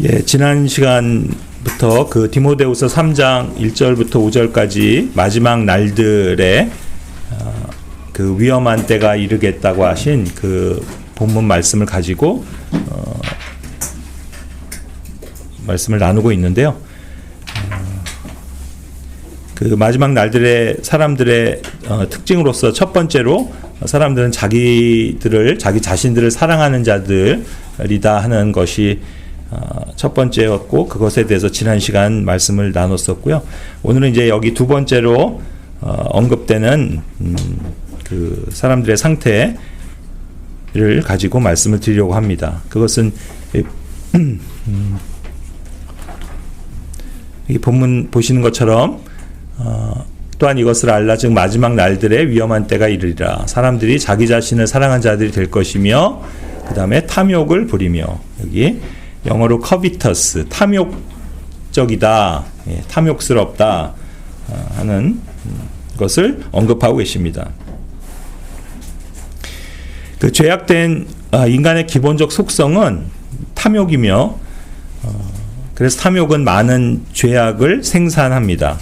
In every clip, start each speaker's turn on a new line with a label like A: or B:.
A: 예, 지난 시간부터 그 디모데후서 3장 1절부터 5절까지 마지막 날들의 그 위험한 때가 이르겠다고 하신 그 본문 말씀을 가지고 말씀을 나누고 있는데요. 그 마지막 날들의 사람들의 특징으로서 첫 번째로 사람들은 자기 자신들을 사랑하는 자들이다 하는 것이 첫 번째였고, 그것에 대해서 지난 시간 말씀을 나눴었고요. 오늘은 이제 여기 두 번째로 언급되는 그 사람들의 상태를 가지고 말씀을 드리려고 합니다. 그것은 이 본문 보시는 것처럼 또한 이것을 알라, 즉 마지막 날들의 위험한 때가 이르리라. 사람들이 자기 자신을 사랑한 자들이 될 것이며, 그 다음에 탐욕을 부리며, 여기 영어로 covetous, 탐욕적이다, 탐욕스럽다 하는 것을 언급하고 계십니다. 그 죄악된 인간의 기본적 속성은 탐욕이며, 그래서 탐욕은 많은 죄악을 생산합니다.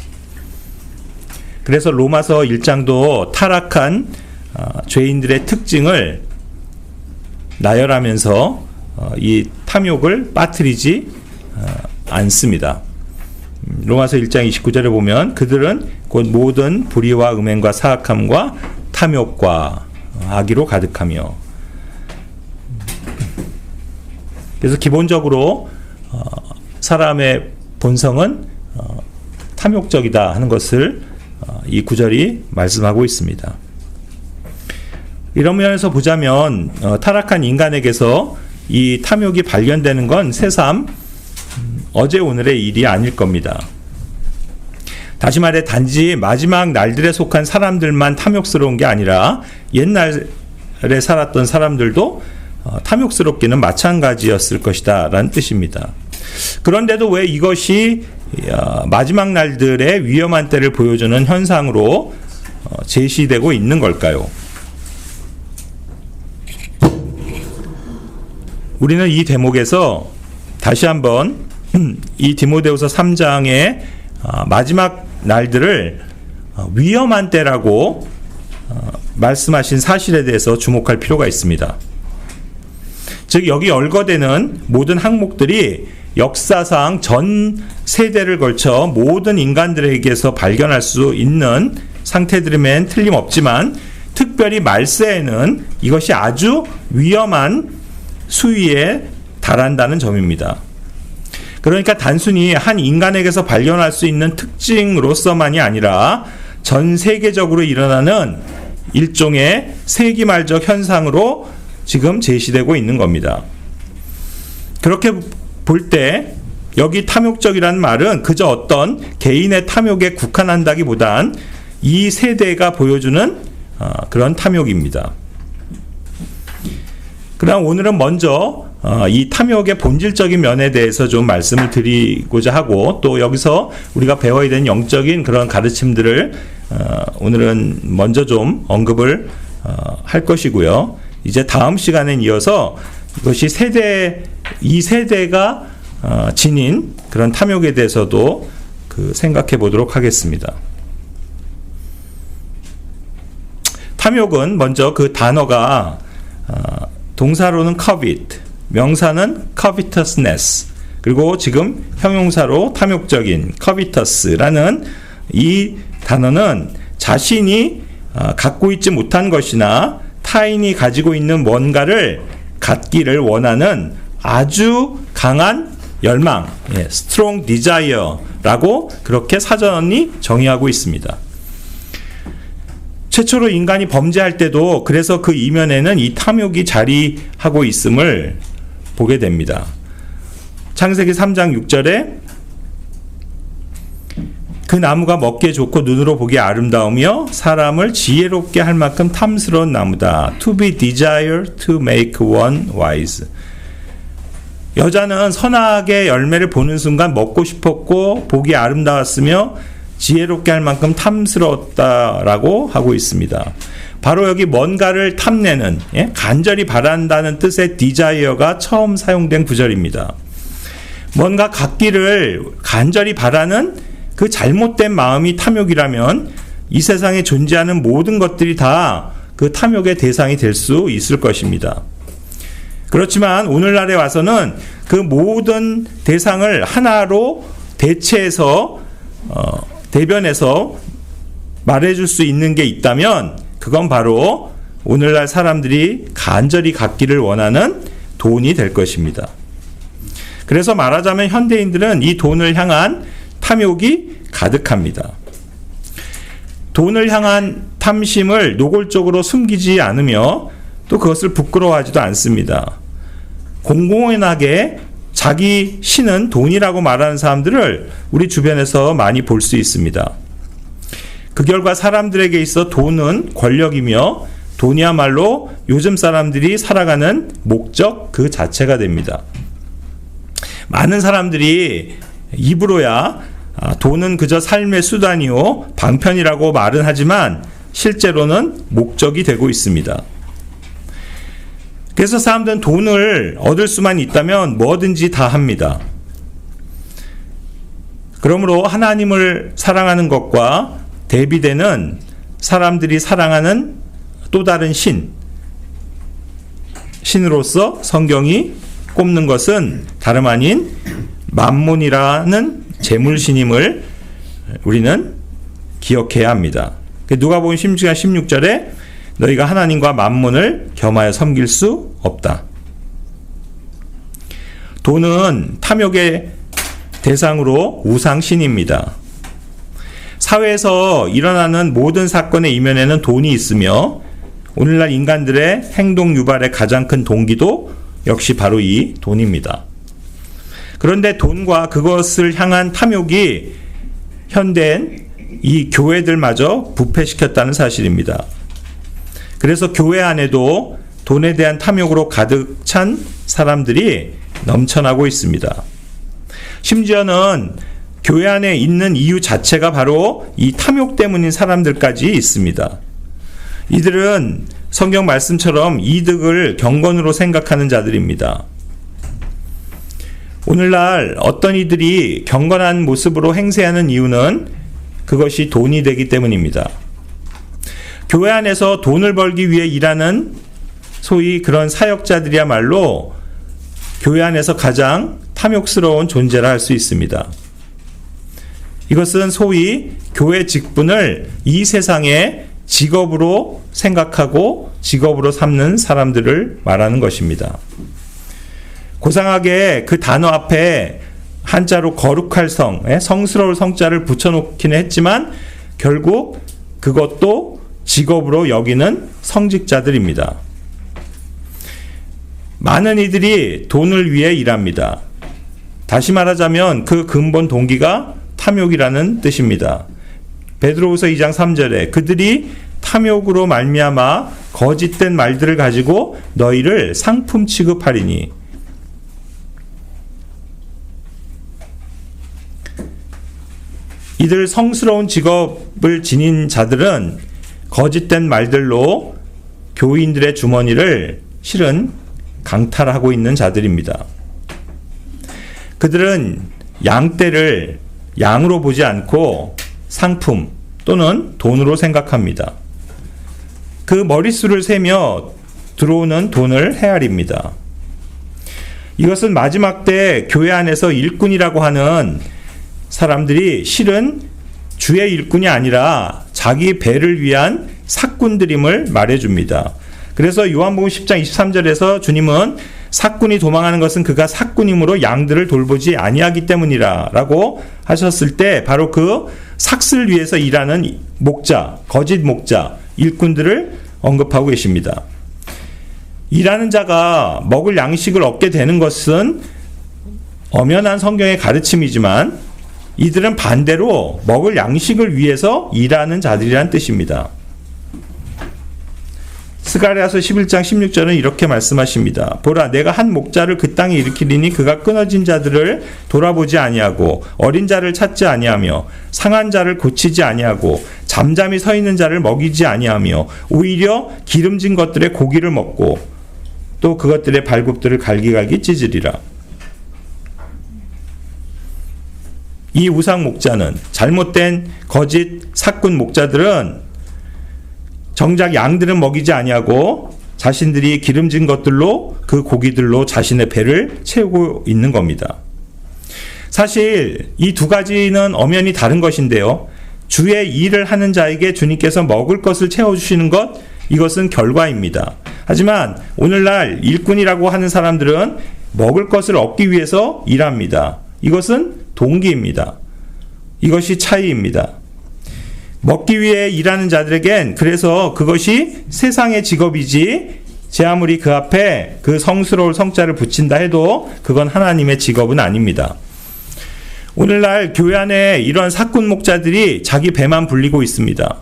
A: 그래서 로마서 1장도 타락한 죄인들의 특징을 나열하면서 이 탐욕을 빠뜨리지 않습니다. 로마서 1장 29절에 보면 그들은 곧 모든 불의와 음행과 사악함과 탐욕과 악의로 가득하며, 그래서 기본적으로 사람의 본성은 탐욕적이다 하는 것을 이 구절이 말씀하고 있습니다. 이런 면에서 보자면 타락한 인간에게서 이 탐욕이 발견되는 건 새삼 어제 오늘의 일이 아닐 겁니다. 다시 말해 단지 마지막 날들에 속한 사람들만 탐욕스러운 게 아니라 옛날에 살았던 사람들도 탐욕스럽기는 마찬가지였을 것이다 라는 뜻입니다. 그런데도 왜 이것이 마지막 날들의 위험한 때를 보여주는 현상으로 제시되고 있는 걸까요? 우리는 이 대목에서 다시 한번 이 디모데후서 3장의 마지막 날들을 위험한 때라고 말씀하신 사실에 대해서 주목할 필요가 있습니다. 즉 여기 열거되는 모든 항목들이 역사상 전 세대를 걸쳐 모든 인간들에게서 발견할 수 있는 상태들이면 틀림없지만, 특별히 말세에는 이것이 아주 위험한 수위에 달한다는 점입니다. 그러니까 단순히 한 인간에게서 발견할 수 있는 특징으로서만이 아니라 전 세계적으로 일어나는 일종의 세기말적 현상으로 지금 제시되고 있는 겁니다. 그렇게 볼 때 여기 탐욕적이라는 말은 그저 어떤 개인의 탐욕에 국한한다기보단 이 세대가 보여주는 그런 탐욕입니다. 그럼 오늘은 먼저 이 탐욕의 본질적인 면에 대해서 좀 말씀을 드리고자 하고, 또 여기서 우리가 배워야 되는 영적인 그런 가르침들을 오늘은 먼저 좀 언급을 할 것이고요. 이제 다음 시간엔 이어서 이것이 이 세대가 지닌 그런 탐욕에 대해서도 생각해 보도록 하겠습니다. 탐욕은 먼저 그 단어가 동사로는 covet, 명사는 covetousness, 그리고 지금 형용사로 탐욕적인 covetous라는 이 단어는 자신이 갖고 있지 못한 것이나 타인이 가지고 있는 뭔가를 갖기를 원하는 아주 강한 열망, strong desire라고 그렇게 사전이 정의하고 있습니다. 최초로 인간이 범죄할 때도 그래서 그 이면에는 이 탐욕이 자리하고 있음을 보게 됩니다. 창세기 3장 6절에 그 나무가 먹기에 좋고 눈으로 보기에 아름다우며 사람을 지혜롭게 할 만큼 탐스러운 나무다. To be desired to make one wise. 여자는 선악의 열매를 보는 순간 먹고 싶었고 보기 아름다웠으며 지혜롭게 할 만큼 탐스러웠다라고 하고 있습니다. 바로 여기 뭔가를 탐내는, 간절히 바란다는 뜻의 desire가 처음 사용된 구절입니다. 뭔가 갖기를 간절히 바라는 그 잘못된 마음이 탐욕이라면 이 세상에 존재하는 모든 것들이 다 그 탐욕의 대상이 될 수 있을 것입니다. 그렇지만 오늘날에 와서는 그 모든 대상을 하나로 대체해서 대변해서 말해줄 수 있는 게 있다면 그건 바로 오늘날 사람들이 간절히 갖기를 원하는 돈이 될 것입니다. 그래서 말하자면 현대인들은 이 돈을 향한 탐욕이 가득합니다. 돈을 향한 탐심을 노골적으로 숨기지 않으며 또 그것을 부끄러워하지도 않습니다. 공공연하게 자기 신은 돈이라고 말하는 사람들을 우리 주변에서 많이 볼 수 있습니다. 그 결과 사람들에게 있어 돈은 권력이며 돈이야말로 요즘 사람들이 살아가는 목적 그 자체가 됩니다. 많은 사람들이 입으로야 돈은 그저 삶의 수단이요 방편이라고 말은 하지만 실제로는 목적이 되고 있습니다. 그래서 사람들은 돈을 얻을 수만 있다면 뭐든지 다 합니다. 그러므로 하나님을 사랑하는 것과 대비되는 사람들이 사랑하는 또 다른 신으로서 성경이 꼽는 것은 다름 아닌 맘몬이라는 재물신임을 우리는 기억해야 합니다. 누가복음 16장 16절에 너희가 하나님과 맘몬을 겸하여 섬길 수 없다. 돈은 탐욕의 대상으로 우상신입니다. 사회에서 일어나는 모든 사건의 이면에는 돈이 있으며 오늘날 인간들의 행동 유발의 가장 큰 동기도 역시 바로 이 돈입니다. 그런데 돈과 그것을 향한 탐욕이 현대엔 이 교회들마저 부패시켰다는 사실입니다. 그래서 교회 안에도 돈에 대한 탐욕으로 가득 찬 사람들이 넘쳐나고 있습니다. 심지어는 교회 안에 있는 이유 자체가 바로 이 탐욕 때문인 사람들까지 있습니다. 이들은 성경 말씀처럼 이득을 경건으로 생각하는 자들입니다. 오늘날 어떤 이들이 경건한 모습으로 행세하는 이유는 그것이 돈이 되기 때문입니다. 교회 안에서 돈을 벌기 위해 일하는 소위 그런 사역자들이야말로 교회 안에서 가장 탐욕스러운 존재라 할 수 있습니다. 이것은 소위 교회 직분을 이 세상의 직업으로 생각하고 직업으로 삼는 사람들을 말하는 것입니다. 고상하게 그 단어 앞에 한자로 거룩할 성, 성스러울 성자를 붙여놓기는 했지만 결국 그것도 직업으로 여기는 성직자들입니다. 많은 이들이 돈을 위해 일합니다. 다시 말하자면 그 근본 동기가 탐욕이라는 뜻입니다. 베드로후서 2장 3절에 그들이 탐욕으로 말미암아 거짓된 말들을 가지고 너희를 상품 취급하리니 이들 성스러운 직업을 지닌 자들은 거짓된 말들로 교인들의 주머니를 실은 강탈하고 있는 자들입니다. 그들은 양떼를 양으로 보지 않고 상품 또는 돈으로 생각합니다. 그 머릿수를 세며 들어오는 돈을 헤아립니다. 이것은 마지막 때 교회 안에서 일꾼이라고 하는 사람들이 실은 주의 일꾼이 아니라 자기 배를 위한 사꾼들임을 말해줍니다. 그래서 요한복음 10장 23절에서 주님은 사꾼이 도망하는 것은 그가 사꾼이므로 양들을 돌보지 아니하기 때문이라 라고 하셨을 때 바로 그 삭슬 위해서 일하는 목자, 거짓 목자, 일꾼들을 언급하고 계십니다. 일하는 자가 먹을 양식을 얻게 되는 것은 엄연한 성경의 가르침이지만 이들은 반대로 먹을 양식을 위해서 일하는 자들이란 뜻입니다. 스가랴서 11장 16절은 이렇게 말씀하십니다. 보라, 내가 한 목자를 그 땅에 일으키리니 그가 끊어진 자들을 돌아보지 아니하고 어린 자를 찾지 아니하며 상한 자를 고치지 아니하고 잠잠히 서 있는 자를 먹이지 아니하며 오히려 기름진 것들의 고기를 먹고 또 그것들의 발굽들을 갈기갈기 찢으리라. 이 우상 목자는, 잘못된 거짓 사꾼 목자들은 정작 양들은 먹이지 아니하고 자신들이 기름진 것들로, 그 고기들로 자신의 배를 채우고 있는 겁니다. 사실 이 두 가지는 엄연히 다른 것인데요. 주의 일을 하는 자에게 주님께서 먹을 것을 채워주시는 것, 이것은 결과입니다. 하지만 오늘날 일꾼이라고 하는 사람들은 먹을 것을 얻기 위해서 일합니다. 이것은 동기입니다. 이것이 차이입니다. 먹기 위해 일하는 자들에겐 그래서 그것이 세상의 직업이지, 제 아무리 그 앞에 그 성스러울 성자를 붙인다 해도 그건 하나님의 직업은 아닙니다. 오늘날 교회 안에 이런 사꾼 목자들이 자기 배만 불리고 있습니다.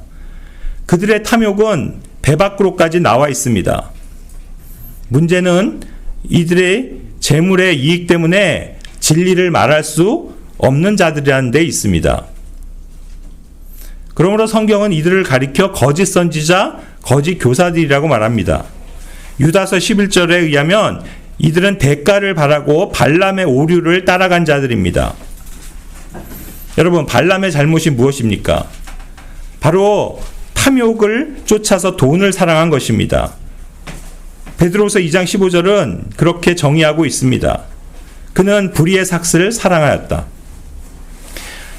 A: 그들의 탐욕은 배 밖으로까지 나와 있습니다. 문제는 이들의 재물의 이익 때문에 진리를 말할 수 없는 자들이라는 데 있습니다. 그러므로 성경은 이들을 가리켜 거짓 선지자, 거짓 교사들이라고 말합니다. 유다서 11절에 의하면 이들은 대가를 바라고 발람의 오류를 따라간 자들입니다. 여러분, 발람의 잘못이 무엇입니까? 바로 탐욕을 쫓아서 돈을 사랑한 것입니다. 베드로서 2장 15절은 그렇게 정의하고 있습니다. 그는 불의의 삭슬을 사랑하였다.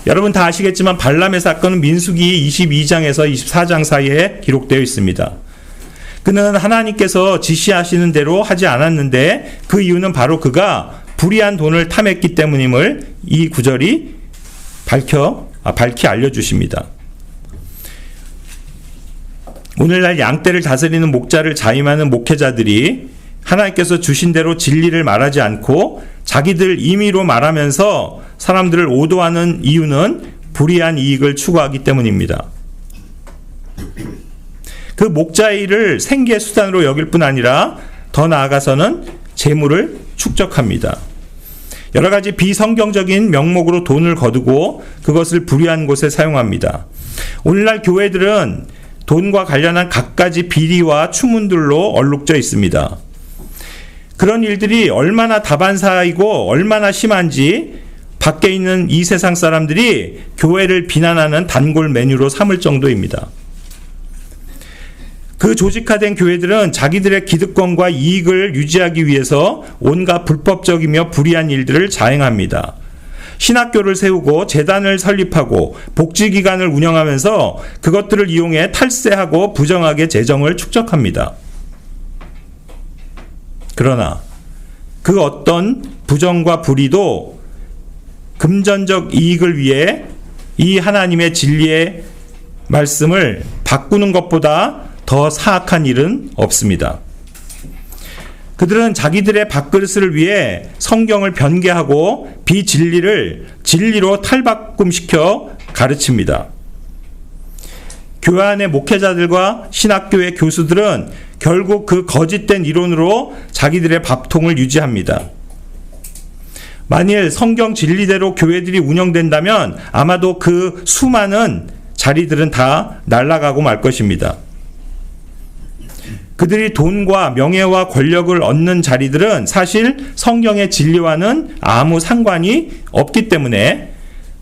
A: 여러분 다 아시겠지만 발람의 사건은 민수기 22장에서 24장 사이에 기록되어 있습니다. 그는 하나님께서 지시하시는 대로 하지 않았는데 그 이유는 바로 그가 불의한 돈을 탐했기 때문임을 이 구절이 밝히 알려주십니다. 오늘날 양떼를 다스리는 목자를 자임하는 목회자들이 하나님께서 주신 대로 진리를 말하지 않고 자기들 임의로 말하면서 사람들을 오도하는 이유는 불의한 이익을 추구하기 때문입니다. 그 목자의 일을 생계 수단으로 여길 뿐 아니라 더 나아가서는 재물을 축적합니다. 여러 가지 비성경적인 명목으로 돈을 거두고 그것을 불의한 곳에 사용합니다. 오늘날 교회들은 돈과 관련한 갖가지 비리와 추문들로 얼룩져 있습니다. 그런 일들이 얼마나 다반사이고 얼마나 심한지 밖에 있는 이 세상 사람들이 교회를 비난하는 단골 메뉴로 삼을 정도입니다. 그 조직화된 교회들은 자기들의 기득권과 이익을 유지하기 위해서 온갖 불법적이며 불의한 일들을 자행합니다. 신학교를 세우고 재단을 설립하고 복지기관을 운영하면서 그것들을 이용해 탈세하고 부정하게 재정을 축적합니다. 그러나 그 어떤 부정과 불의도 금전적 이익을 위해 이 하나님의 진리의 말씀을 바꾸는 것보다 더 사악한 일은 없습니다. 그들은 자기들의 밥그릇을 위해 성경을 변개하고 비진리를 진리로 탈바꿈시켜 가르칩니다. 교회 안의 목회자들과 신학교의 교수들은 결국 그 거짓된 이론으로 자기들의 밥통을 유지합니다. 만일 성경 진리대로 교회들이 운영된다면 아마도 그 수많은 자리들은 다 날아가고 말 것입니다. 그들이 돈과 명예와 권력을 얻는 자리들은 사실 성경의 진리와는 아무 상관이 없기 때문에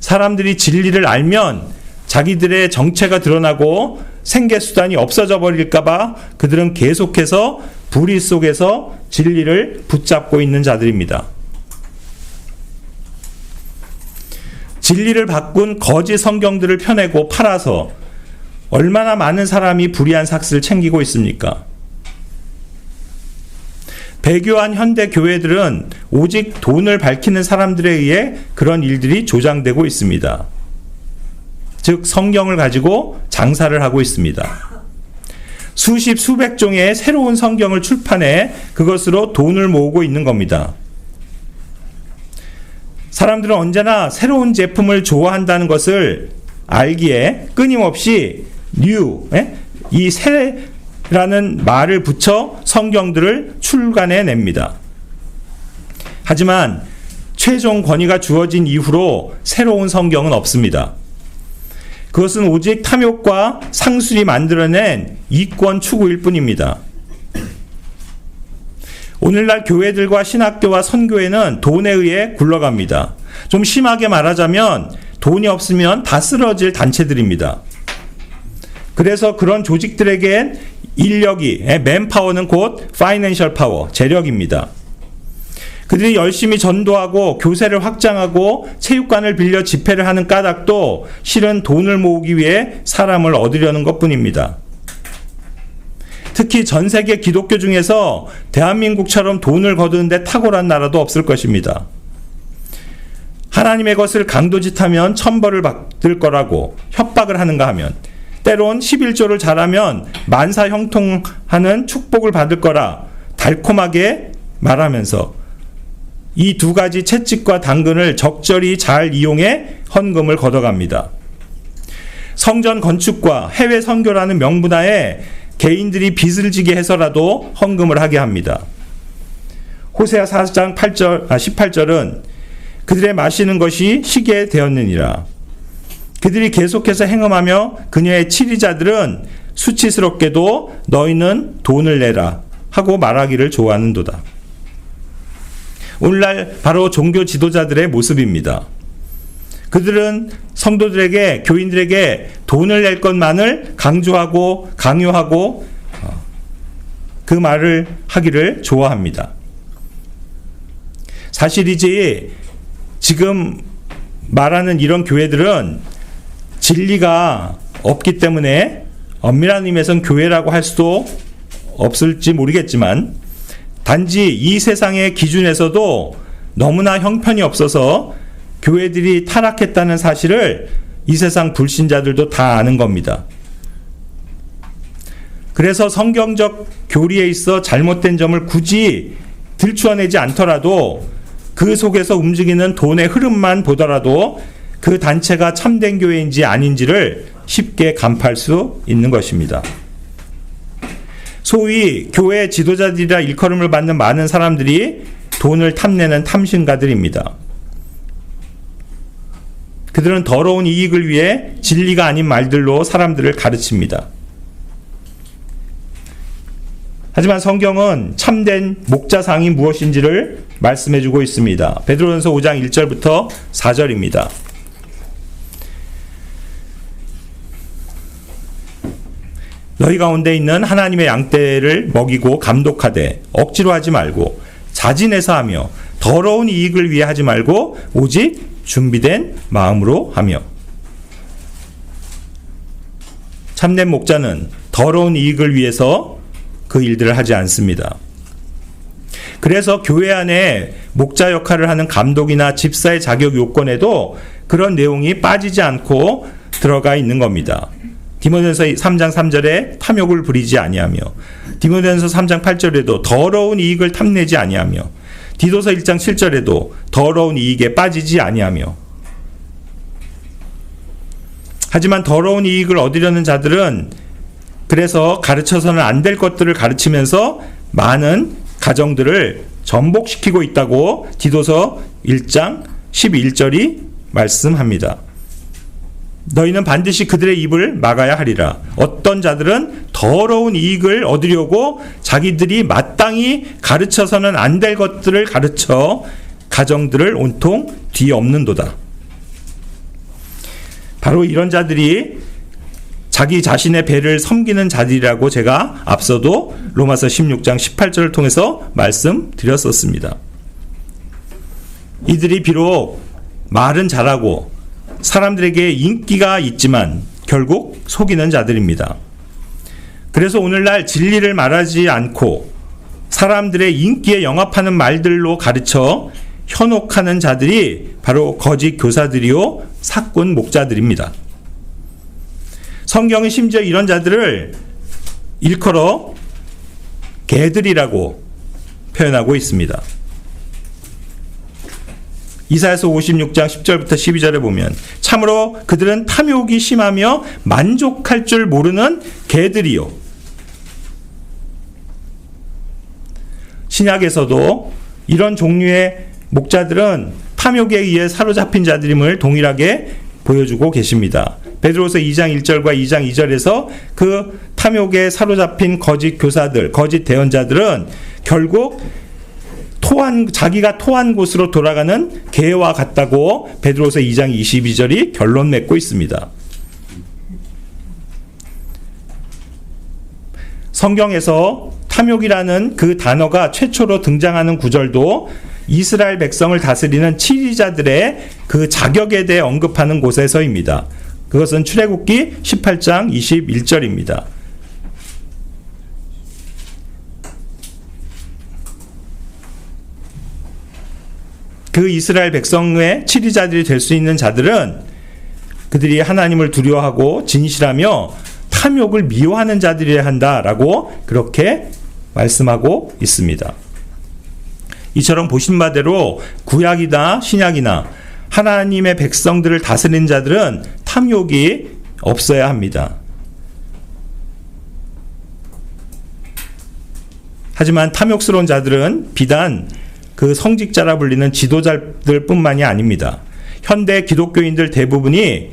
A: 사람들이 진리를 알면 자기들의 정체가 드러나고 생계수단이 없어져 버릴까봐 그들은 계속해서 불의 속에서 진리를 붙잡고 있는 자들입니다. 진리를 바꾼 거짓 성경들을 펴내고 팔아서 얼마나 많은 사람이 불의한 삭스를 챙기고 있습니까? 배교한 현대 교회들은 오직 돈을 밝히는 사람들에 의해 그런 일들이 조장되고 있습니다. 즉 성경을 가지고 장사를 하고 있습니다. 수십 수백 종의 새로운 성경을 출판해 그것으로 돈을 모으고 있는 겁니다. 사람들은 언제나 새로운 제품을 좋아한다는 것을 알기에 끊임없이 new, 이 새라는 말을 붙여 성경들을 출간해 냅니다. 하지만 최종 권위가 주어진 이후로 새로운 성경은 없습니다. 그것은 오직 탐욕과 상술이 만들어낸 이권 추구일 뿐입니다. 오늘날 교회들과 신학교와 선교회는 돈에 의해 굴러갑니다. 좀 심하게 말하자면 돈이 없으면 다 쓰러질 단체들입니다. 그래서 그런 조직들에겐 인력이, 맨파워는 곧 파이낸셜 파워, 재력입니다. 그들이 열심히 전도하고 교세를 확장하고 체육관을 빌려 집회를 하는 까닭도 실은 돈을 모으기 위해 사람을 얻으려는 것뿐입니다. 특히 전 세계 기독교 중에서 대한민국처럼 돈을 거두는데 탁월한 나라도 없을 것입니다. 하나님의 것을 강도짓하면 천벌을 받을 거라고 협박을 하는가 하면, 때론 11조를 잘하면 만사 형통하는 축복을 받을 거라 달콤하게 말하면서 이 두 가지 채찍과 당근을 적절히 잘 이용해 헌금을 걷어갑니다. 성전 건축과 해외 선교라는 명분하에 개인들이 빚을 지게 해서라도 헌금을 하게 합니다. 호세아 4장 18절은 그들의 마시는 것이 시게 되었느니라. 그들이 계속해서 행음하며 그녀의 치리자들은 수치스럽게도 너희는 돈을 내라 하고 말하기를 좋아하는도다. 오늘날 바로 종교 지도자들의 모습입니다. 그들은 성도들에게, 교인들에게 돈을 낼 것만을 강조하고 강요하고 그 말을 하기를 좋아합니다. 사실이지 지금 말하는 이런 교회들은 진리가 없기 때문에 엄밀한 의미에서는 교회라고 할 수도 없을지 모르겠지만, 단지 이 세상의 기준에서도 너무나 형편이 없어서 교회들이 타락했다는 사실을 이 세상 불신자들도 다 아는 겁니다. 그래서 성경적 교리에 있어 잘못된 점을 굳이 들추어내지 않더라도 그 속에서 움직이는 돈의 흐름만 보더라도 그 단체가 참된 교회인지 아닌지를 쉽게 간파할 수 있는 것입니다. 소위 교회 지도자들이라 일컬음을 받는 많은 사람들이 돈을 탐내는 탐심가들입니다. 그들은 더러운 이익을 위해 진리가 아닌 말들로 사람들을 가르칩니다. 하지만 성경은 참된 목자상이 무엇인지를 말씀해주고 있습니다. 베드로전서 5장 1절부터 4절입니다. 너희 가운데 있는 하나님의 양떼를 먹이고 감독하되 억지로 하지 말고 자진해서 하며 더러운 이익을 위해 하지 말고 오직 준비된 마음으로 하며. 참된 목자는 더러운 이익을 위해서 그 일들을 하지 않습니다. 그래서 교회 안에 목자 역할을 하는 감독이나 집사의 자격 요건에도 그런 내용이 빠지지 않고 들어가 있는 겁니다. 디모데전서 3장 3절에 탐욕을 부리지 아니하며, 디모데전서 3장 8절에도 더러운 이익을 탐내지 아니하며, 디도서 1장 7절에도 더러운 이익에 빠지지 아니하며. 하지만 더러운 이익을 얻으려는 자들은 그래서 가르쳐서는 안 될 것들을 가르치면서 많은 가정들을 전복시키고 있다고 디도서 1장 11절이 말씀합니다. 너희는 반드시 그들의 입을 막아야 하리라. 어떤 자들은 더러운 이익을 얻으려고 자기들이 마땅히 가르쳐서는 안 될 것들을 가르쳐 가정들을 온통 뒤엎는도다. 바로 이런 자들이 자기 자신의 배를 섬기는 자들이라고 제가 앞서도 로마서 16장 18절을 통해서 말씀드렸었습니다. 이들이 비록 말은 잘하고 사람들에게 인기가 있지만 결국 속이는 자들입니다. 그래서 오늘날 진리를 말하지 않고 사람들의 인기에 영합하는 말들로 가르쳐 현혹하는 자들이 바로 거짓 교사들이요 사꾼 목자들입니다. 성경은 심지어 이런 자들을 일컬어 개들이라고 표현하고 있습니다. 이사야서 56장 10절부터 12절에 보면 참으로 그들은 탐욕이 심하며 만족할 줄 모르는 개들이요. 신약에서도 이런 종류의 목자들은 탐욕에 의해 사로잡힌 자들임을 동일하게 보여주고 계십니다. 베드로서 2장 1절과 2장 2절에서 그 탐욕에 사로잡힌 거짓 교사들, 거짓 대언자들은 결국 자기가 토한 곳으로 돌아가는 개와 같다고 베드로서 2장 22절이 결론 맺고 있습니다. 성경에서 탐욕이라는 그 단어가 최초로 등장하는 구절도 이스라엘 백성을 다스리는 치리자들의 그 자격에 대해 언급하는 곳에서입니다. 그것은 출애굽기 18장 21절입니다. 그 이스라엘 백성의 치리자들이 될 수 있는 자들은 그들이 하나님을 두려워하고 진실하며 탐욕을 미워하는 자들이어야 한다라고 그렇게 말씀하고 있습니다. 이처럼 보신 바대로 구약이나 신약이나 하나님의 백성들을 다스리는 자들은 탐욕이 없어야 합니다. 하지만 탐욕스러운 자들은 비단 그 성직자라 불리는 지도자들 뿐만이 아닙니다. 현대 기독교인들 대부분이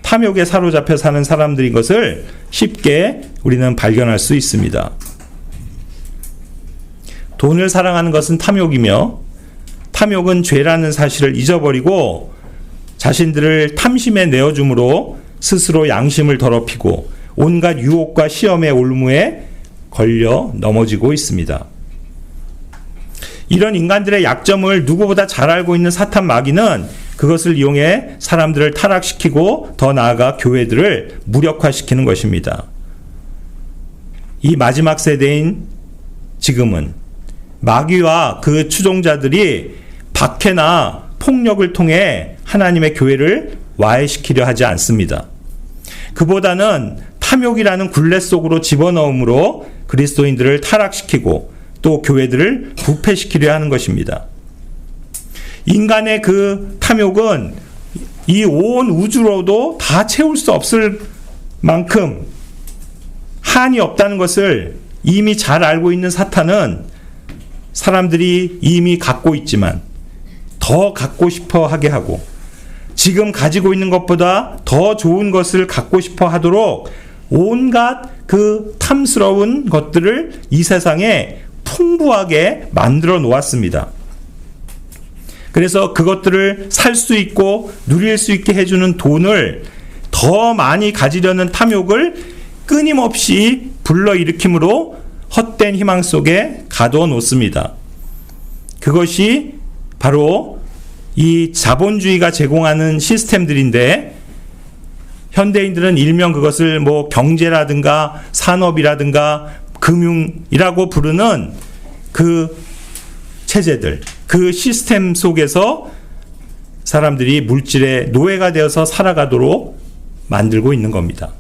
A: 탐욕에 사로잡혀 사는 사람들인 것을 쉽게 우리는 발견할 수 있습니다. 돈을 사랑하는 것은 탐욕이며 탐욕은 죄라는 사실을 잊어버리고 자신들을 탐심에 내어줌으로 스스로 양심을 더럽히고 온갖 유혹과 시험의 올무에 걸려 넘어지고 있습니다. 이런 인간들의 약점을 누구보다 잘 알고 있는 사탄 마귀는 그것을 이용해 사람들을 타락시키고 더 나아가 교회들을 무력화시키는 것입니다. 이 마지막 세대인 지금은 마귀와 그 추종자들이 박해나 폭력을 통해 하나님의 교회를 와해시키려 하지 않습니다. 그보다는 탐욕이라는 굴레 속으로 집어넣음으로 그리스도인들을 타락시키고 또 교회들을 부패시키려 하는 것입니다. 인간의 그 탐욕은 이 온 우주로도 다 채울 수 없을 만큼 한이 없다는 것을 이미 잘 알고 있는 사탄은 사람들이 이미 갖고 있지만 더 갖고 싶어 하게 하고 지금 가지고 있는 것보다 더 좋은 것을 갖고 싶어 하도록 온갖 그 탐스러운 것들을 이 세상에 풍부하게 만들어 놓았습니다. 그래서 그것들을 살 수 있고 누릴 수 있게 해주는 돈을 더 많이 가지려는 탐욕을 끊임없이 불러일으킴으로 헛된 희망 속에 가둬놓습니다. 그것이 바로 이 자본주의가 제공하는 시스템들인데 현대인들은 일명 그것을 뭐 경제라든가 산업이라든가 금융이라고 부르는 그 체제들, 그 시스템 속에서 사람들이 물질의 노예가 되어서 살아가도록 만들고 있는 겁니다.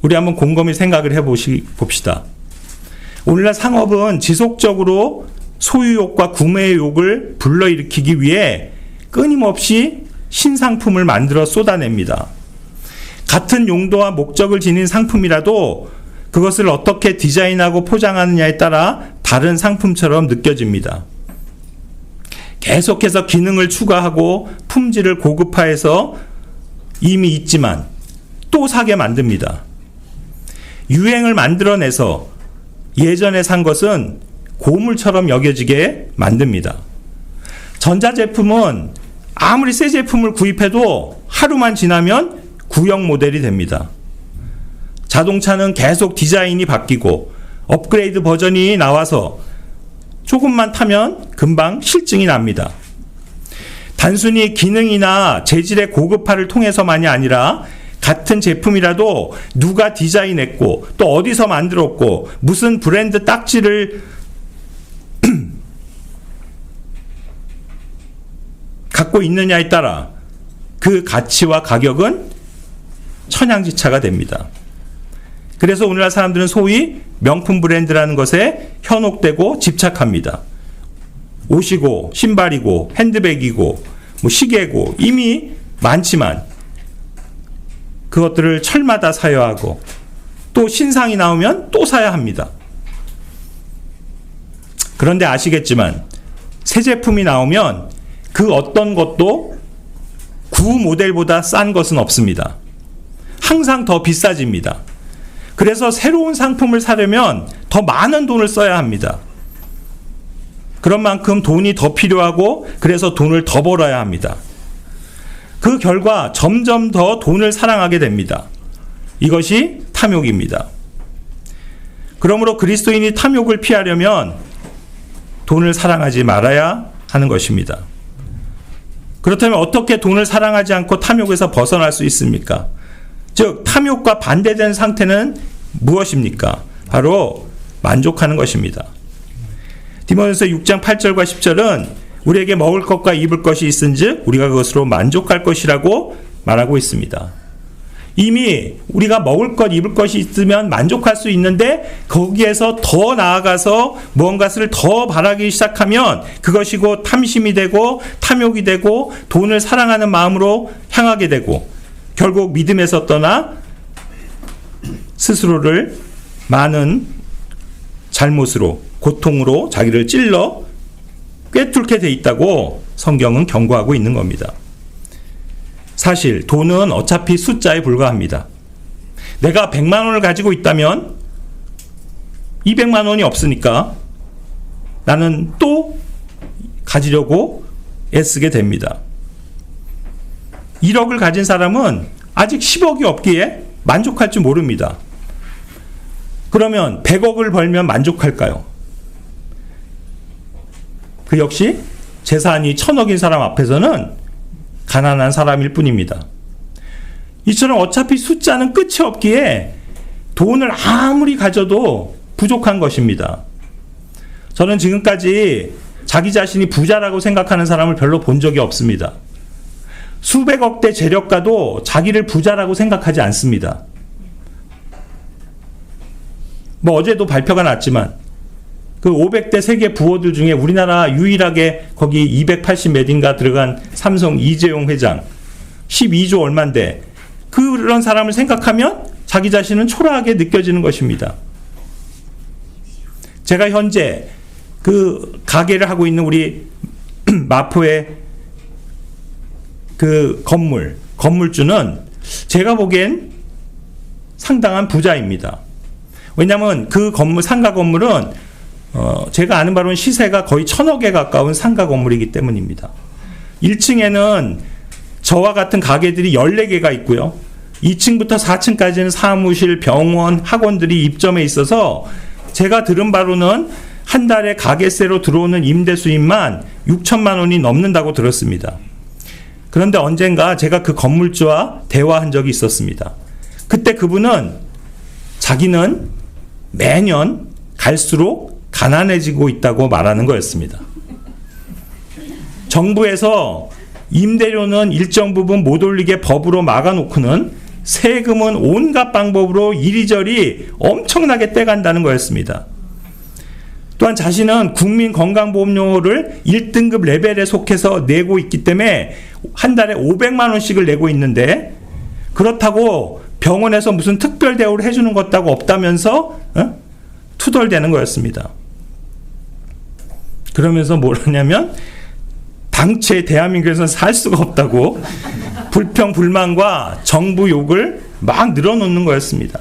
A: 우리 한번 곰곰이 생각을 해봅시다. 오늘날 상업은 지속적으로 소유욕과 구매의 욕을 불러일으키기 위해 끊임없이 신상품을 만들어 쏟아냅니다. 같은 용도와 목적을 지닌 상품이라도 그것을 어떻게 디자인하고 포장하느냐에 따라 다른 상품처럼 느껴집니다. 계속해서 기능을 추가하고 품질을 고급화해서 이미 있지만 또 사게 만듭니다. 유행을 만들어내서 예전에 산 것은 고물처럼 여겨지게 만듭니다. 전자제품은 아무리 새 제품을 구입해도 하루만 지나면 구형 모델이 됩니다. 자동차는 계속 디자인이 바뀌고 업그레이드 버전이 나와서 조금만 타면 금방 실증이 납니다. 단순히 기능이나 재질의 고급화를 통해서만이 아니라 같은 제품이라도 누가 디자인했고 또 어디서 만들었고 무슨 브랜드 딱지를 갖고 있느냐에 따라 그 가치와 가격은 천양지차가 됩니다. 그래서 오늘날 사람들은 소위 명품 브랜드라는 것에 현혹되고 집착합니다. 옷이고 신발이고 핸드백이고 뭐 시계고 이미 많지만 그것들을 철마다 사야 하고 또 신상이 나오면 또 사야 합니다. 그런데 아시겠지만 새 제품이 나오면 그 어떤 것도 구 모델보다 싼 것은 없습니다. 항상 더 비싸집니다. 그래서 새로운 상품을 사려면 더 많은 돈을 써야 합니다. 그런 만큼 돈이 더 필요하고 그래서 돈을 더 벌어야 합니다. 그 결과 점점 더 돈을 사랑하게 됩니다. 이것이 탐욕입니다. 그러므로 그리스도인이 탐욕을 피하려면 돈을 사랑하지 말아야 하는 것입니다. 그렇다면 어떻게 돈을 사랑하지 않고 탐욕에서 벗어날 수 있습니까? 즉 탐욕과 반대된 상태는 무엇입니까? 바로 만족하는 것입니다. 디모데후서 6장 8절과 10절은 우리에게 먹을 것과 입을 것이 있은즉 우리가 그것으로 만족할 것이라고 말하고 있습니다. 이미 우리가 먹을 것, 입을 것이 있으면 만족할 수 있는데 거기에서 더 나아가서 무언가를 더 바라기 시작하면 그것이 곧 탐심이 되고 탐욕이 되고 돈을 사랑하는 마음으로 향하게 되고 결국 믿음에서 떠나 스스로를 많은 잘못으로 고통으로 자기를 찔러 꿰뚫게 돼 있다고 성경은 경고하고 있는 겁니다. 사실 돈은 어차피 숫자에 불과합니다. 내가 100만 원을 가지고 있다면 200만 원이 없으니까 나는 또 가지려고 애쓰게 됩니다. 1억을 가진 사람은 아직 10억이 없기에 만족할 줄 모릅니다. 그러면 100억을 벌면 만족할까요? 그 역시 재산이 1000억인 사람 앞에서는 가난한 사람일 뿐입니다. 이처럼 어차피 숫자는 끝이 없기에 돈을 아무리 가져도 부족한 것입니다. 저는 지금까지 자기 자신이 부자라고 생각하는 사람을 별로 본 적이 없습니다. 수백억대 재력가도 자기를 부자라고 생각하지 않습니다. 어제도 발표가 났지만 그 500대 세계 부호들 중에 우리나라 유일하게 거기 280 몇인가 들어간 삼성 이재용 회장 12조 얼마인데 그런 사람을 생각하면 자기 자신은 초라하게 느껴지는 것입니다. 제가 현재 그 가게를 하고 있는 우리 마포의 그 건물주는 제가 보기엔 상당한 부자입니다. 왜냐하면 그 건물, 상가 건물은 제가 아는 바로는 시세가 거의 1000억에 가까운 상가 건물이기 때문입니다. 1층에는 저와 같은 가게들이 14개가 있고요. 2층부터 4층까지는 사무실, 병원, 학원들이 입점해 있어서 제가 들은 바로는 한 달에 가게세로 들어오는 임대 수입만 6천만 원이 넘는다고 들었습니다. 그런데 언젠가 제가 그 건물주와 대화한 적이 있었습니다. 그때 그분은 자기는 매년 갈수록 가난해지고 있다고 말하는 거였습니다. 정부에서 임대료는 일정 부분 못 올리게 법으로 막아놓고는 세금은 온갖 방법으로 이리저리 엄청나게 떼간다는 거였습니다. 또한 자신은 국민건강보험료를 1등급 레벨에 속해서 내고 있기 때문에 한 달에 500만 원씩을 내고 있는데 그렇다고 병원에서 무슨 특별 대우를 해주는 것도 없다면서 투덜대는 거였습니다. 그러면서 뭘 하냐면 당최 대한민국에서는 살 수가 없다고 불평 불만과 정부 욕을 막 늘어놓는 거였습니다.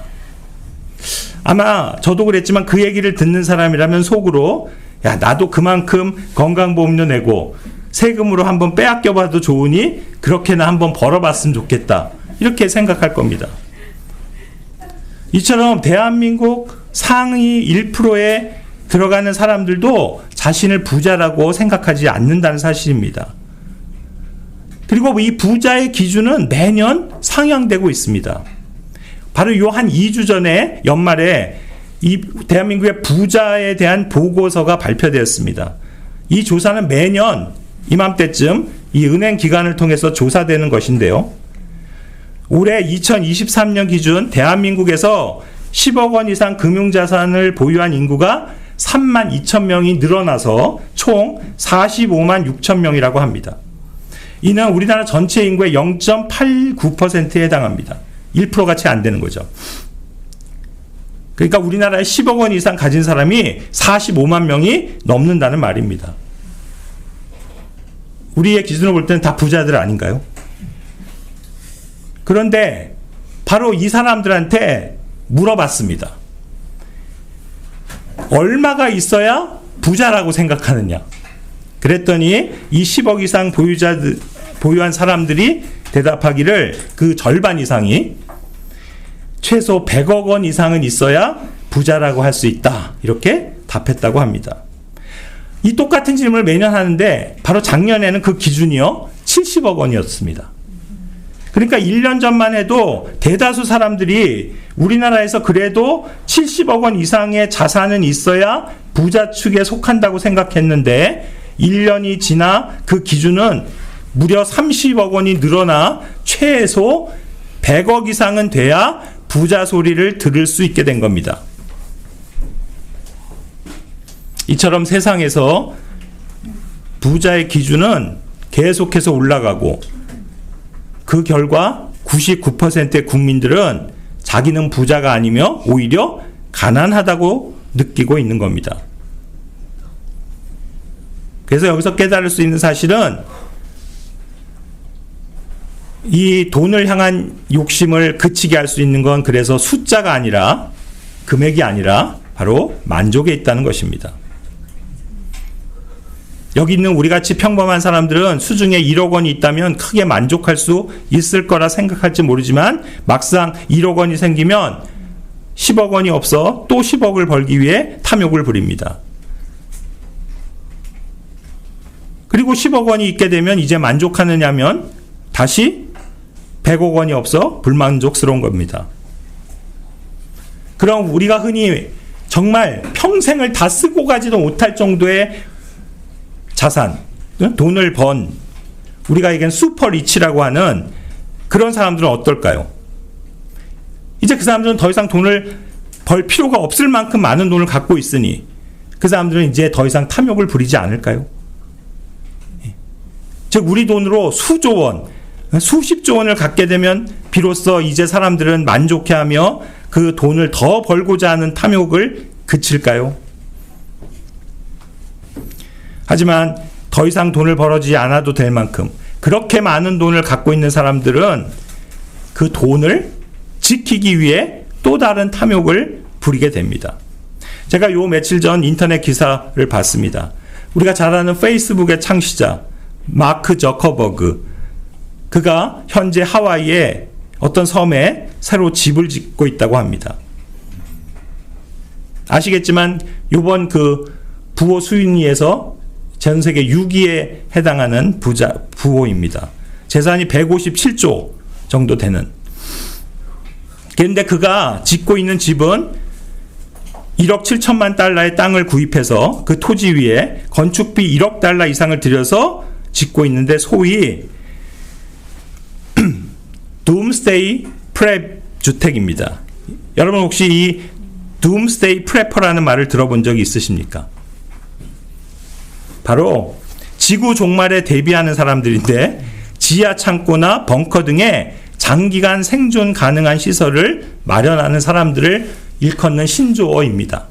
A: 아마 저도 그랬지만 그 얘기를 듣는 사람이라면 속으로 야 나도 그만큼 건강보험료 내고 세금으로 한번 빼앗겨봐도 좋으니 그렇게나 한번 벌어봤으면 좋겠다 이렇게 생각할 겁니다. 이처럼 대한민국 상위 1%에 들어가는 사람들도 자신을 부자라고 생각하지 않는다는 사실입니다. 그리고 이 부자의 기준은 매년 상향되고 있습니다. 바로 요 한 2주 전에 연말에 이 대한민국의 부자에 대한 보고서가 발표되었습니다. 이 조사는 매년 이맘때쯤 이 은행 기관을 통해서 조사되는 것인데요. 올해 2023년 기준 대한민국에서 10억 원 이상 금융자산을 보유한 인구가 3만 2천 명이 늘어나서 총 45만 6천 명이라고 합니다. 이는 우리나라 전체 인구의 0.89%에 해당합니다. 1%가 채 안 되는 거죠. 그러니까 우리나라에 10억 원 이상 가진 사람이 45만 명이 넘는다는 말입니다. 우리의 기준으로 볼 때는 다 부자들 아닌가요? 그런데 바로 이 사람들한테 물어봤습니다. 얼마가 있어야 부자라고 생각하느냐? 그랬더니 이 10억 이상 보유한 사람들이 대답하기를 그 절반 이상이 최소 100억 원 이상은 있어야 부자라고 할 수 있다. 이렇게 답했다고 합니다. 이 똑같은 질문을 매년 하는데 바로 작년에는 그 기준이요 70억 원이었습니다. 그러니까 1년 전만 해도 대다수 사람들이 우리나라에서 그래도 70억 원 이상의 자산은 있어야 부자 축에 속한다고 생각했는데 1년이 지나 그 기준은 무려 30억 원이 늘어나 최소 100억 이상은 돼야 부자 소리를 들을 수 있게 된 겁니다. 이처럼 세상에서 부자의 기준은 계속해서 올라가고 그 결과 99%의 국민들은 자기는 부자가 아니며 오히려 가난하다고 느끼고 있는 겁니다. 그래서 여기서 깨달을 수 있는 사실은 이 돈을 향한 욕심을 그치게 할 수 있는 건 그래서 숫자가 아니라 금액이 아니라 바로 만족에 있다는 것입니다. 여기 있는 우리같이 평범한 사람들은 수중에 1억 원이 있다면 크게 만족할 수 있을 거라 생각할지 모르지만 막상 1억 원이 생기면 10억 원이 없어 또 10억을 벌기 위해 탐욕을 부립니다. 그리고 10억 원이 있게 되면 이제 만족하느냐면 다시 100억 원이 없어 불만족스러운 겁니다. 그럼 우리가 흔히 정말 평생을 다 쓰고 가지도 못할 정도의 자산, 돈을 번 우리가 얘기하는 슈퍼리치라고 하는 그런 사람들은 어떨까요? 이제 그 사람들은 더 이상 돈을 벌 필요가 없을 만큼 많은 돈을 갖고 있으니 그 사람들은 이제 더 이상 탐욕을 부리지 않을까요? 즉 우리 돈으로 수조 원, 수십조 원을 갖게 되면 비로소 이제 사람들은 만족해하며 그 돈을 더 벌고자 하는 탐욕을 그칠까요? 하지만 더 이상 돈을 벌어지지 않아도 될 만큼 그렇게 많은 돈을 갖고 있는 사람들은 그 돈을 지키기 위해 또 다른 탐욕을 부리게 됩니다. 제가 요 며칠 전 인터넷 기사를 봤습니다. 우리가 잘 아는 페이스북의 창시자 마크 저커버그, 그가 현재 하와이의 어떤 섬에 새로 집을 짓고 있다고 합니다. 아시겠지만 요번 그 부호 수인위에서 전 세계 6위에 해당하는 부호입니다. 재산이 157조 정도 되는. 그런데 그가 짓고 있는 집은 1억 7천만 달러의 땅을 구입해서 그 토지 위에 건축비 1억 달러 이상을 들여서 짓고 있는데 소위 둠스데이 프랩 주택입니다. 여러분 혹시 이 둠스데이 프레퍼라는 말을 들어본 적이 있으십니까? 바로 지구 종말에 대비하는 사람들인데 지하 창고나 벙커 등의 장기간 생존 가능한 시설을 마련하는 사람들을 일컫는 신조어입니다.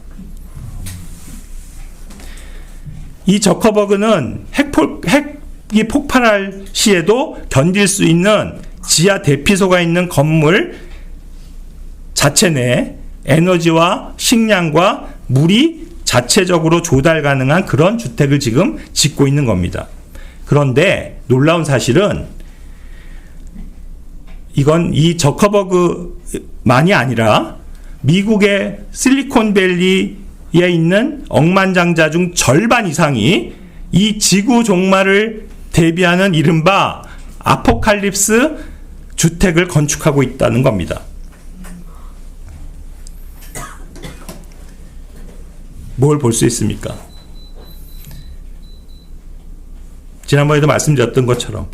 A: 이 저커버그는 핵이 폭발할 시에도 견딜 수 있는 지하 대피소가 있는 건물 자체 내에 에너지와 식량과 물이 자체적으로 조달 가능한 그런 주택을 지금 짓고 있는 겁니다. 그런데 놀라운 사실은 이건 이 저커버그만이 아니라 미국의 실리콘밸리에 있는 억만장자 중 절반 이상이 이 지구 종말을 대비하는 이른바 아포칼립스 주택을 건축하고 있다는 겁니다. 뭘 볼 수 있습니까? 지난번에도 말씀드렸던 것처럼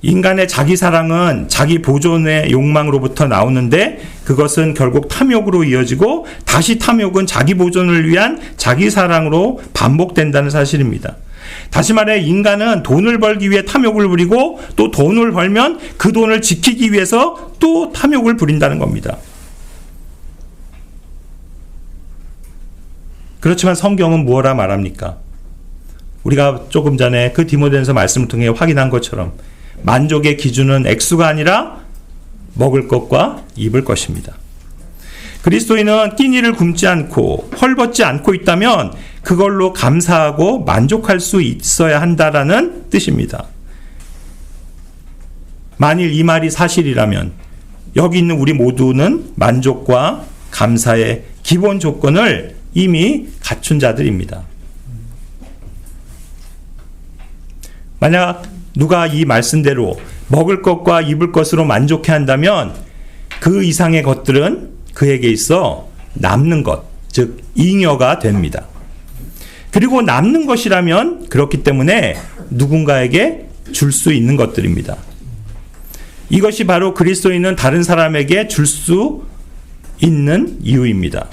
A: 인간의 자기 사랑은 자기 보존의 욕망으로부터 나오는데 그것은 결국 탐욕으로 이어지고 다시 탐욕은 자기 보존을 위한 자기 사랑으로 반복된다는 사실입니다. 다시 말해 인간은 돈을 벌기 위해 탐욕을 부리고 또 돈을 벌면 그 돈을 지키기 위해서 또 탐욕을 부린다는 겁니다. 그렇지만 성경은 무엇라 말합니까? 우리가 조금 전에 그 디모데전서 말씀을 통해 확인한 것처럼 만족의 기준은 액수가 아니라 먹을 것과 입을 것입니다. 그리스도인은 끼니를 굶지 않고 헐벗지 않고 있다면 그걸로 감사하고 만족할 수 있어야 한다라는 뜻입니다. 만일 이 말이 사실이라면 여기 있는 우리 모두는 만족과 감사의 기본 조건을 이미 갖춘 자들입니다. 만약 누가 이 말씀대로 먹을 것과 입을 것으로 만족해 한다면 그 이상의 것들은 그에게 있어 남는 것, 즉 잉여가 됩니다. 그리고 남는 것이라면 그렇기 때문에 누군가에게 줄 수 있는 것들입니다. 이것이 바로 그리스도인은 다른 사람에게 줄 수 있는 이유입니다.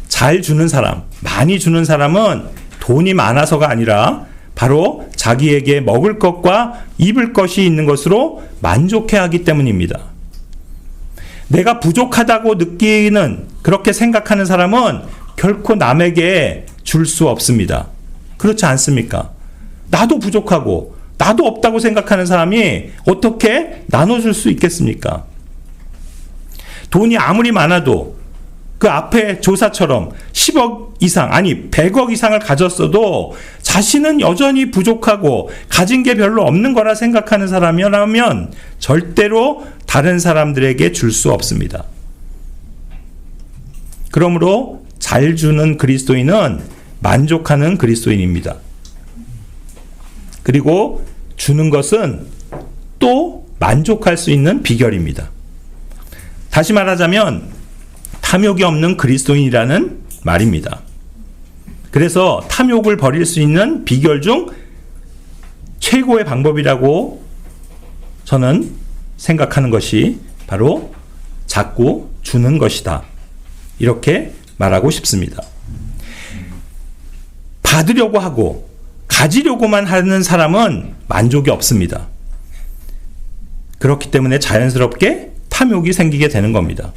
A: 잘 주는 사람, 많이 주는 사람은 돈이 많아서가 아니라 바로 자기에게 먹을 것과 입을 것이 있는 것으로 만족해 하기 때문입니다. 내가 부족하다고 느끼는, 그렇게 생각하는 사람은 결코 남에게 줄 수 없습니다. 그렇지 않습니까? 나도 부족하고 나도 없다고 생각하는 사람이 어떻게 나눠줄 수 있겠습니까? 돈이 아무리 많아도 그 앞에 조사처럼 10억 이상, 아니 100억 이상을 가졌어도 자신은 여전히 부족하고 가진 게 별로 없는 거라 생각하는 사람이라면 절대로 다른 사람들에게 줄 수 없습니다. 그러므로 잘 주는 그리스도인은 만족하는 그리스도인입니다. 그리고 주는 것은 또 만족할 수 있는 비결입니다. 다시 말하자면 탐욕이 없는 그리스도인이라는 말입니다. 그래서 탐욕을 버릴 수 있는 비결 중 최고의 방법이라고 저는 생각하는 것이 바로 자꾸 주는 것이다. 이렇게 말하고 싶습니다. 받으려고 하고 가지려고만 하는 사람은 만족이 없습니다. 그렇기 때문에 자연스럽게 탐욕이 생기게 되는 겁니다.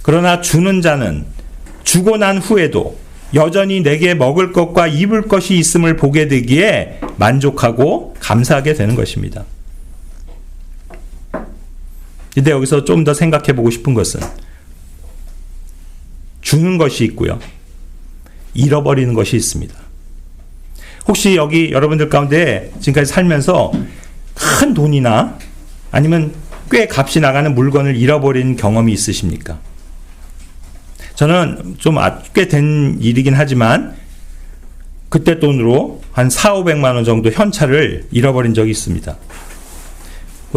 A: 그러나 주는 자는 주고 난 후에도 여전히 내게 먹을 것과 입을 것이 있음을 보게 되기에 만족하고 감사하게 되는 것입니다. 근데 여기서 좀 더 생각해 보고 싶은 것은 주는 것이 있고요. 잃어버리는 것이 있습니다. 혹시 여기 여러분들 가운데 지금까지 살면서 큰 돈이나 아니면 꽤 값이 나가는 물건을 잃어버린 경험이 있으십니까? 저는 좀 꽤 된 일이긴 하지만 그때 돈으로 한 400~500만 원 정도 현찰을 잃어버린 적이 있습니다.